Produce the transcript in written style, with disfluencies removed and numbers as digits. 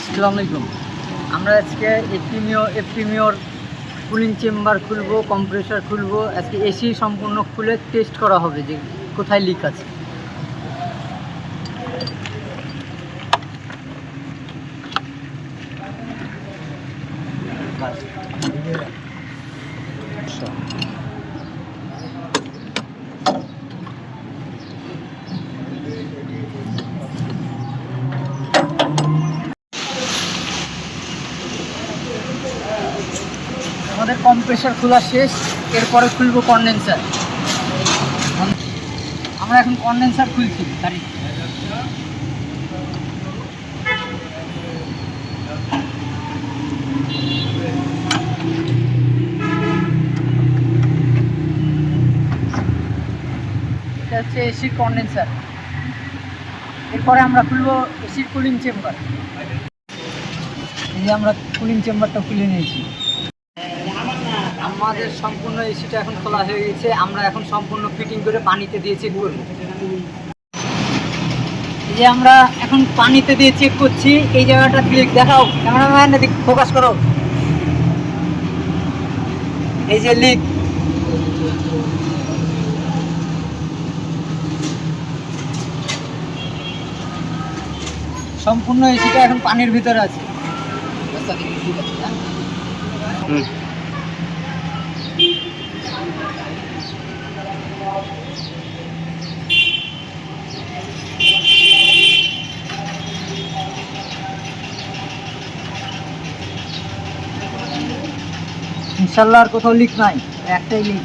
আসসালামু আলাইকুম। আমরা আজকে এফটিমিওর কুলিং চেম্বার খুলবো, কম্প্রেসার খুলবো। আজকে এসি সম্পূর্ণ খুলে টেস্ট করা হবে যে কোথায় লিক আছে। আমাদের কম্প্রেসার খোলা শেষ, এরপরে খুলবো কনডেন্সার। আমরা এখন কনডেন্সার খুলছি গাড়ি। এটা হচ্ছে এসির কনডেন্সার। এরপরে আমরা খুলবো এসির কুলিং চেম্বার। এই যে আমরা কুলিং চেম্বারটা খুলে নিয়েছি। আমাদের সম্পূর্ণ এসিটা এখন খোলা হয়ে গেছে। আমরা এখন সম্পূর্ণ ফিটিং করে পানিতে দিয়ে চেক করব। এই যে আমরা এখন পানিতে দিয়ে চেক করছি। এই জায়গাটা ক্লিক দেখাও, ক্যামেরাম্যান এদিকে ফোকাস করো। এই যে লিক, সম্পূর্ণ এসিটা এখন পানির ভিতরে আছে। ইনশাল্লাহ আর কোথাও লিক নাই, একটাই লিক।